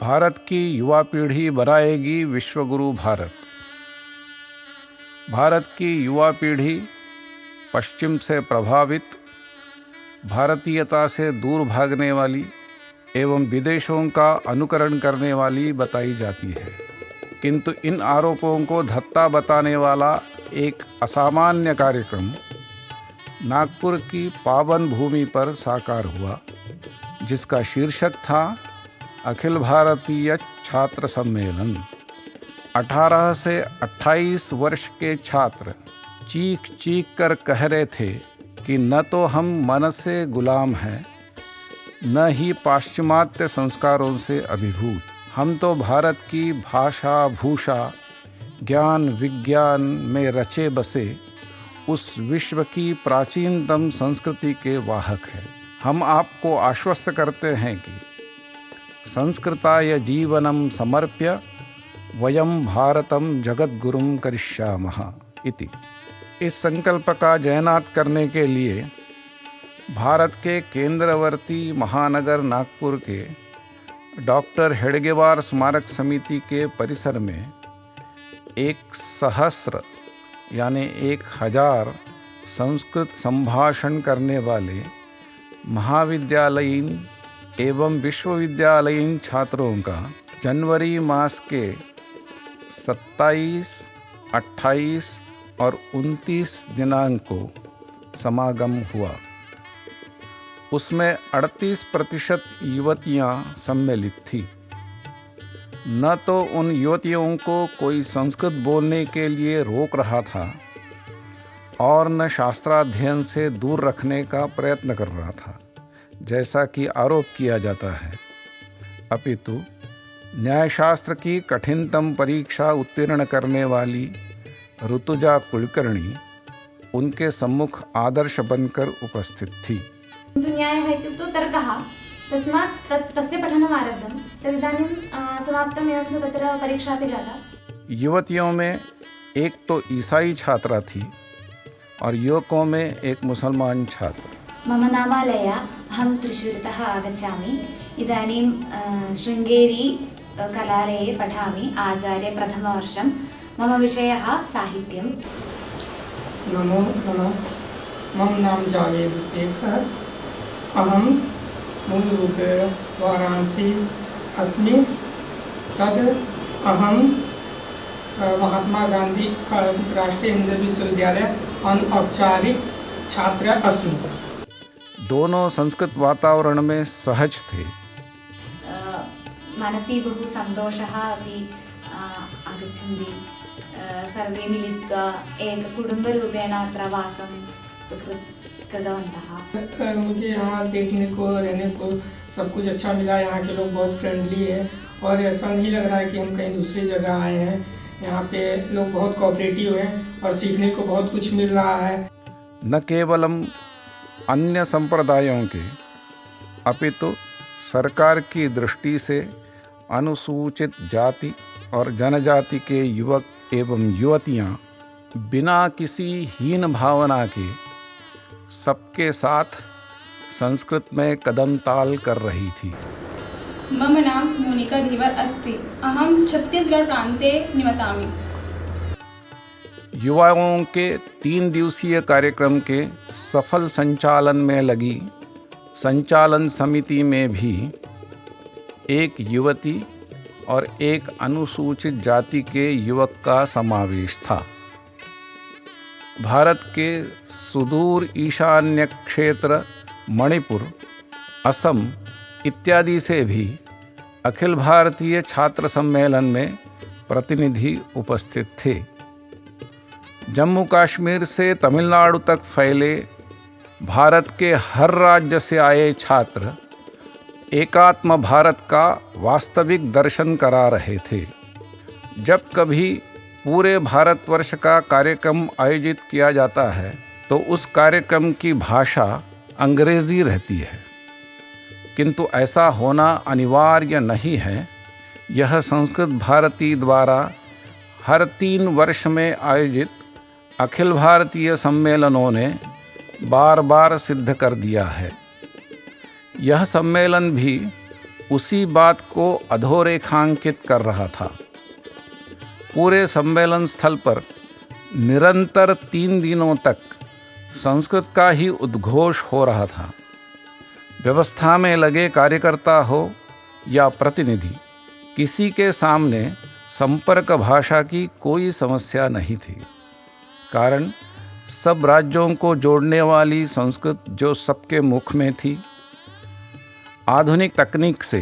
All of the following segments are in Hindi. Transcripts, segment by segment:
भारत की युवा पीढ़ी बनाएगी विश्वगुरु भारत। भारत की युवा पीढ़ी पश्चिम से प्रभावित, भारतीयता से दूर भागने वाली एवं विदेशों का अनुकरण करने वाली बताई जाती है, किंतु इन आरोपों को धत्ता बताने वाला एक असामान्य कार्यक्रम नागपुर की पावन भूमि पर साकार हुआ, जिसका शीर्षक था अखिल भारतीय छात्र सम्मेलन। 18 से 28 वर्ष के छात्र चीख चीख कर कह रहे थे कि न तो हम मन से गुलाम हैं, न ही पाश्चिमात्य संस्कारों से अभिभूत। हम तो भारत की भाषा भूषा ज्ञान विज्ञान में रचे बसे उस विश्व की प्राचीनतम संस्कृति के वाहक हैं। हम आपको आश्वस्त करते हैं कि संस्कृताय जीवनं समर्प्य वयं भारतं जगद्गुरुं करिष्यामः इति। इस संकल्प का जयनाद करने के लिए भारत के केंद्रवर्ती महानगर नागपुर के डॉक्टर हेडगेवार स्मारक समिति के परिसर में 1,000 यानी 1000 संस्कृत संभाषण करने वाले महाविद्यालयीन एवं विश्वविद्यालयीन छात्रों का जनवरी मास के 27, 28 और 29 दिनांक को समागम हुआ। उसमें 38% युवतियां सम्मिलित थी। न तो उन युवतियों को कोई संस्कृत बोलने के लिए रोक रहा था और न शास्त्राध्ययन से दूर रखने का प्रयत्न कर रहा था, जैसा कि आरोप किया जाता है, अपितु न्यायशास्त्र की कठिनतम परीक्षा उत्तीर्ण करने वाली ऋतुजा कुलकर्णी उनके सम्मुख आदर्श बनकर उपस्थित थी। न्यायः इत्युक्तौ तर्कः, तस्मात् तस्य पठनम् आरब्धं। तदिदानीं समाप्तम् एवं च तत्र परीक्षा अपि जाता। युवतियों में एक तो ईसाई छात्रा थी और युवकों में एक मुसलमान छात्र। मम नाम लया, अहं त्रिशूरतः आगच्छामि। इदानीं शृङ्गेरी कलालये पठामि, आचार्य प्रथमवर्षं। मम विषयः साहित्यं। नमो नमः। मम नाम जावेद शेख। अहं मूलरूपेण वाराणसी अस्मि। तद् अहं महात्मा गांधी राष्ट्रीय हिंदी विश्वविद्यालय अनौपचारिक छात्र अस्मि। दोनों संस्कृत वातावरण में सहज थे। मनसि बहु सन्तोषः अपि आगच्छन्ति। सर्वे मिलित्वा एककुटुम्बरूपेण अत्र वासं कृतवन्तः। मुझे यहाँ देखने को रहने को सब कुछ अच्छा मिला। यहाँ के लोग बहुत फ्रेंडली हैं और ऐसा नहीं लग रहा है कि हम कहीं दूसरी जगह आए हैं। यहाँ पे लोग बहुत कोऑपरेटिव हैं और सीखने को बहुत कुछ मिल रहा है। न केवलम अन्य संप्रदायों के, अपितु सरकार की दृष्टि से अनुसूचित जाति और जनजाति के युवक एवं युवतियां बिना किसी हीन भावना के सबके साथ संस्कृत में कदम ताल कर रही थी। मम नाम मोनिका धीवर अस्ति। अहं छत्तीसगढ़ प्रान्ते निवसामि। युवाओं के 3 दिवसीय कार्यक्रम के सफल संचालन में लगी संचालन समिति में भी एक युवती और एक अनुसूचित जाति के युवक का समावेश था। भारत के सुदूर ईशान्य क्षेत्र मणिपुर, असम इत्यादि से भी अखिल भारतीय छात्र सम्मेलन में प्रतिनिधि उपस्थित थे। जम्मू कश्मीर से तमिलनाडु तक फैले भारत के हर राज्य से आए छात्र एकात्म भारत का वास्तविक दर्शन करा रहे थे। जब कभी पूरे भारतवर्ष का कार्यक्रम आयोजित किया जाता है तो उस कार्यक्रम की भाषा अंग्रेजी रहती है, किंतु ऐसा होना अनिवार्य नहीं है। यह संस्कृत भारती द्वारा हर 3 वर्ष में आयोजित अखिल भारतीय सम्मेलनों ने बार बार सिद्ध कर दिया है। यह सम्मेलन भी उसी बात को अधोरेखांकित कर रहा था। पूरे सम्मेलन स्थल पर निरंतर 3 दिनों तक संस्कृत का ही उद्घोष हो रहा था। व्यवस्था में लगे कार्यकर्ता हो या प्रतिनिधि, किसी के सामने संपर्क भाषा की कोई समस्या नहीं थी। कारण सब राज्यों को जोड़ने वाली संस्कृत जो सबके मुख में थी। आधुनिक तकनीक से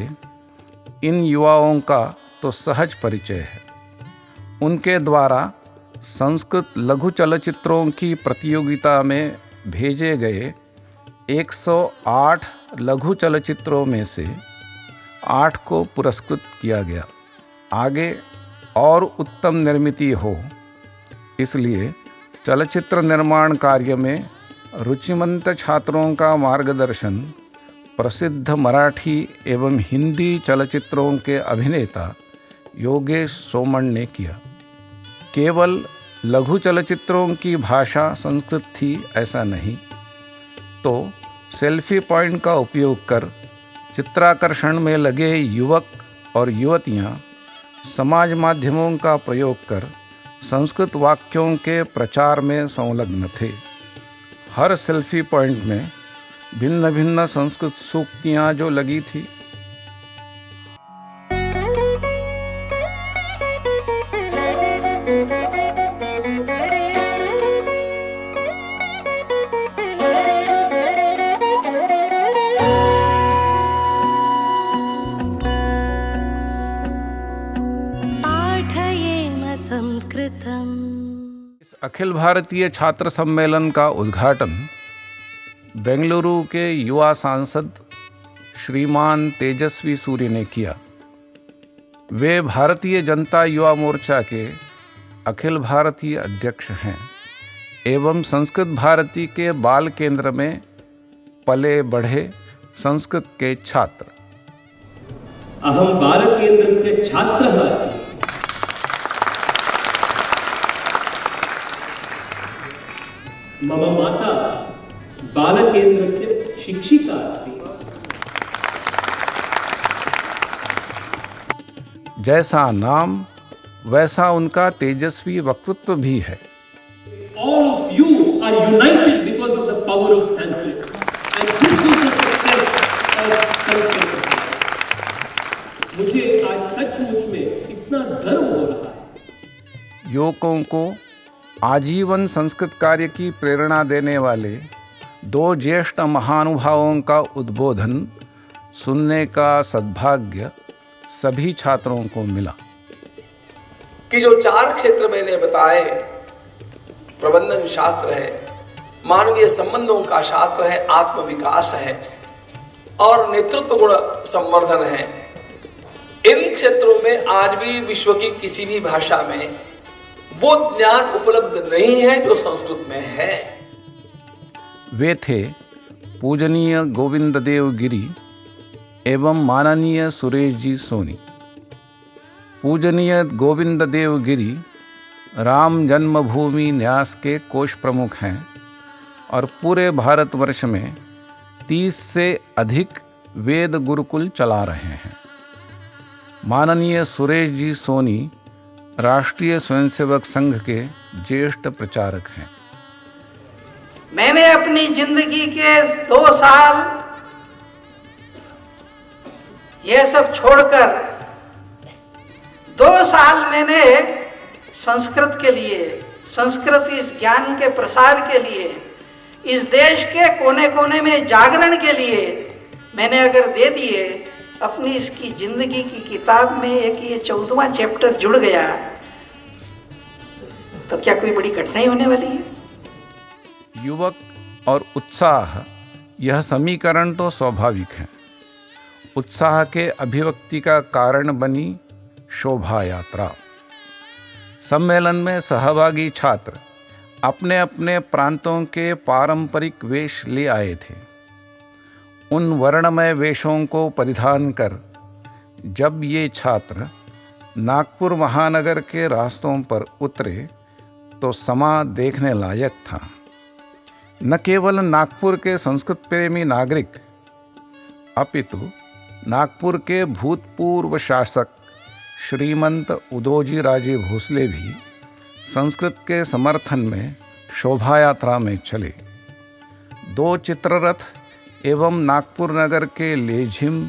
इन युवाओं का तो सहज परिचय है। उनके द्वारा संस्कृत लघु चलचित्रों की प्रतियोगिता में भेजे गए 108 लघु चलचित्रों में से 8 को पुरस्कृत किया गया। आगे और उत्तम निर्मिति हो, इसलिए चलचित्र निर्माण कार्य में रुचिमंत छात्रों का मार्गदर्शन प्रसिद्ध मराठी एवं हिंदी चलचित्रों के अभिनेता योगेश सोमन ने किया। केवल लघु चलचित्रों की भाषा संस्कृत थी ऐसा नहीं, तो सेल्फी पॉइंट का उपयोग कर चित्राकर्षण में लगे युवक और युवतियां समाज माध्यमों का प्रयोग कर संस्कृत वाक्यों के प्रचार में संलग्न थे। हर सेल्फी पॉइंट में भिन्न भिन्न संस्कृत सूक्तियाँ जो लगी थी। इस अखिल भारतीय छात्र सम्मेलन का उद्घाटन बेंगलुरु के युवा सांसद श्रीमान तेजस्वी सूर्य ने किया। वे भारतीय जनता युवा मोर्चा के अखिल भारतीय अध्यक्ष हैं एवं संस्कृत भारती के बाल केंद्र में पले बढ़े संस्कृत के छात्र। अहम बालकेन्द्रस्य छात्रः अस्मि। मम माता बालकेन्द्रस्य शिक्षिका अस्ति। जैसा नाम वैसा उनका तेजस्वी वक्तृत्व भी है। All of you are united because of the power of Sanskrit, and this is the success of Sanskrit. मुझे आज सचमुच में इतना गर्व हो रहा है। युवकों को आजीवन संस्कृत कार्य की प्रेरणा देने वाले 2 ज्येष्ठ महानुभावों का उद्बोधन सुनने का सद्भाग्य सभी छात्रों को मिला। कि जो 4 क्षेत्र मैंने बताए, प्रबंधन शास्त्र है, मानवीय संबंधों का शास्त्र है, आत्मविकास है और नेतृत्व गुण संवर्धन है। इन क्षेत्रों में आज भी विश्व की किसी भी भाषा में वो ज्ञान उपलब्ध नहीं है जो संस्कृत में है। वे थे पूजनीय गोविंद देव गिरी एवं माननीय सुरेश जी सोनी। पूजनीय गोविंद देव गिरी राम जन्मभूमि न्यास के कोष प्रमुख हैं और पूरे भारतवर्ष में 30 से अधिक वेद गुरुकुल चला रहे हैं। माननीय सुरेश जी सोनी राष्ट्रीय स्वयंसेवक संघ के ज्येष्ठ प्रचारक हैं। मैंने अपनी जिंदगी के 2 साल ये सब छोड़कर 2 साल मैंने संस्कृत के लिए, संस्कृत इस ज्ञान के प्रसार के लिए, इस देश के कोने कोने में जागरण के लिए मैंने अगर दे दिए, अपनी इसकी जिंदगी की किताब में एक ये 14वां चैप्टर जुड़ गया, तो क्या कोई बड़ी कठिनाई होने वाली है? युवक और उत्साह, यह समीकरण तो स्वाभाविक है। उत्साह के अभिव्यक्ति का कारण बनी शोभा यात्रा। सम्मेलन में सहभागी छात्र अपने अपने प्रांतों के पारंपरिक वेश ले आए थे। उन वर्णमय वेशों को परिधान कर जब ये छात्र नागपुर महानगर के रास्तों पर उतरे तो समा देखने लायक था। न केवल नागपुर के संस्कृत प्रेमी नागरिक, अपितु नागपुर के भूतपूर्व शासक श्रीमंत उदोजी राजे भोसले भी संस्कृत के समर्थन में शोभा यात्रा में चले। 2 चित्ररथ एवं नागपुर नगर के लेझिम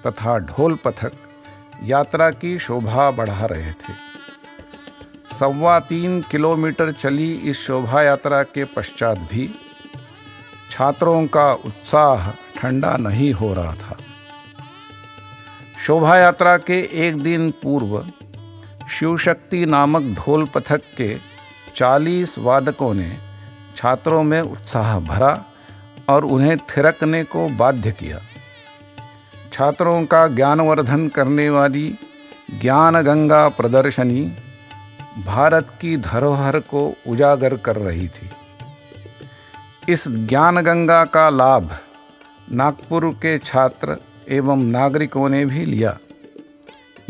तथा ढोल पथक यात्रा की शोभा बढ़ा रहे थे। 3.25 किलोमीटर चली इस शोभा यात्रा के पश्चात भी छात्रों का उत्साह ठंडा नहीं हो रहा था। शोभा यात्रा के एक दिन पूर्व शिवशक्ति नामक ढोल पथक के 40 वादकों ने छात्रों में उत्साह भरा और उन्हें थिरकने को बाध्य किया। छात्रों का ज्ञानवर्धन करने वाली ज्ञान गंगा प्रदर्शनी भारत की धरोहर को उजागर कर रही थी। इस ज्ञान गंगा का लाभ नागपुर के छात्र एवं नागरिकों ने भी लिया।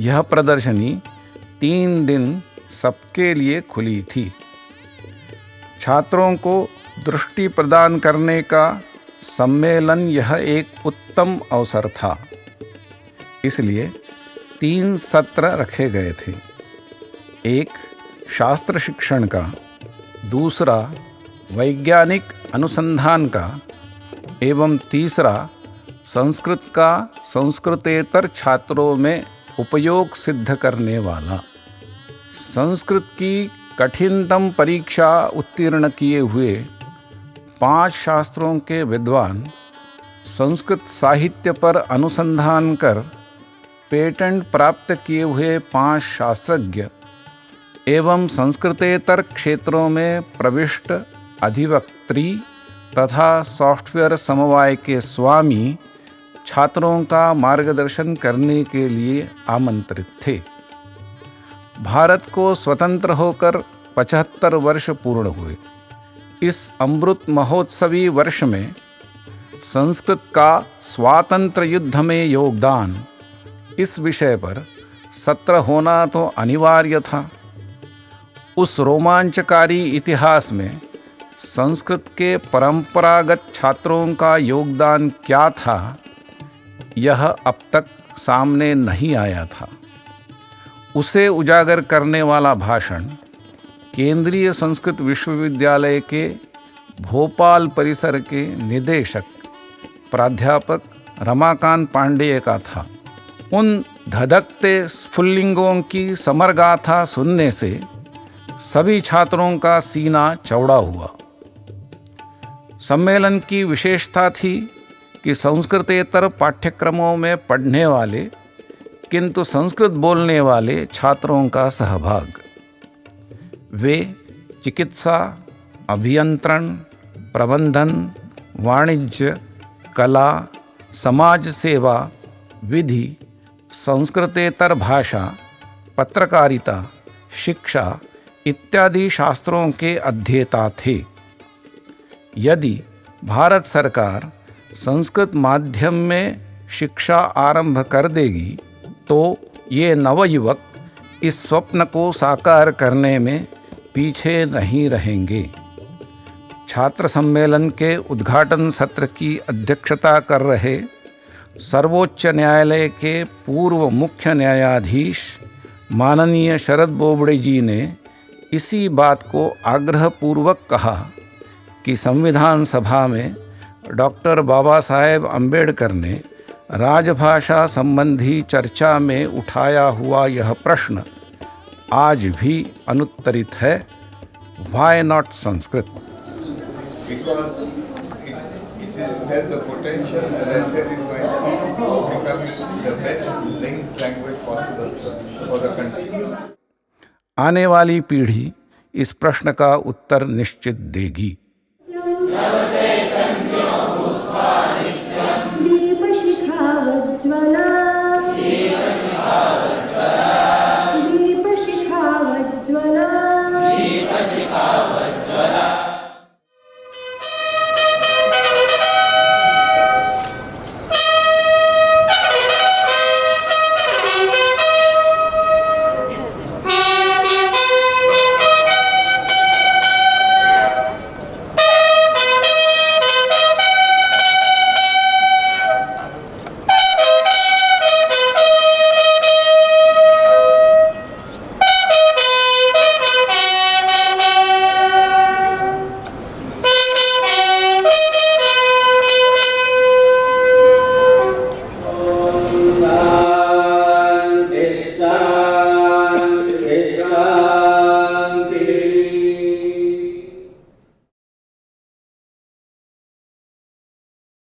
यह प्रदर्शनी 3 दिन सबके लिए खुली थी। छात्रों को दृष्टि प्रदान करने का सम्मेलन यह एक उत्तम अवसर था। इसलिए 3 सत्र रखे गए थे। एक शास्त्र शिक्षण का, दूसरा वैज्ञानिक अनुसंधान का एवं तीसरा संस्कृत का संस्कृतेतर छात्रों में उपयोग सिद्ध करने वाला। संस्कृत की कठिनतम परीक्षा उत्तीर्ण किए हुए 5 शास्त्रों के विद्वान संस्कृत साहित्य पर अनुसंधान कर पेटेंट प्राप्त किए हुए 5 शास्त्रज्ञ एवं संस्कृतेतर क्षेत्रों में प्रविष्ट अधिवक्त्री तथा सॉफ्टवेयर समवाय के स्वामी छात्रों का मार्गदर्शन करने के लिए आमंत्रित थे। भारत को स्वतंत्र होकर 75 वर्ष पूर्ण हुए। इस अमृत महोत्सवी वर्ष में संस्कृत का स्वातंत्र्य युद्ध में योगदान, इस विषय पर सत्र होना तो अनिवार्य था। उस रोमांचकारी इतिहास में संस्कृत के परंपरागत छात्रों का योगदान क्या था, यह अब तक सामने नहीं आया था। उसे उजागर करने वाला भाषण केंद्रीय संस्कृत विश्वविद्यालय के भोपाल परिसर के निदेशक प्राध्यापक रमाकांत पांडेय का था। उन धधकते स्फुल्लिंगों की समरगाथा सुनने से सभी छात्रों का सीना चौड़ा हुआ। सम्मेलन की विशेषता थी कि संस्कृतेतर पाठ्यक्रमों में पढ़ने वाले किंतु संस्कृत बोलने वाले छात्रों का सहभाग। वे चिकित्सा, अभियंत्रण, प्रबंधन, वाणिज्य, कला, समाज सेवा, विधि, संस्कृतेतर भाषा, पत्रकारिता, शिक्षा इत्यादि शास्त्रों के अध्येता थे। यदि भारत सरकार संस्कृत माध्यम में शिक्षा आरंभ कर देगी तो ये नवयुवक इस स्वप्न को साकार करने में पीछे नहीं रहेंगे। छात्र सम्मेलन के उद्घाटन सत्र की अध्यक्षता कर रहे सर्वोच्च न्यायालय के पूर्व मुख्य न्यायाधीश माननीय शरद बोबड़े जी ने इसी बात को आग्रहपूर्वक कहा कि संविधान सभा में डॉक्टर बाबा साहेब अम्बेडकर ने राजभाषा संबंधी चर्चा में उठाया हुआ यह प्रश्न आज भी अनुत्तरित है। Why not Sanskrit? Because it has the potential, as I said in my speech, of becoming the best linked language possible for the country. आने वाली पीढ़ी इस प्रश्न का उत्तर निश्चित देगी।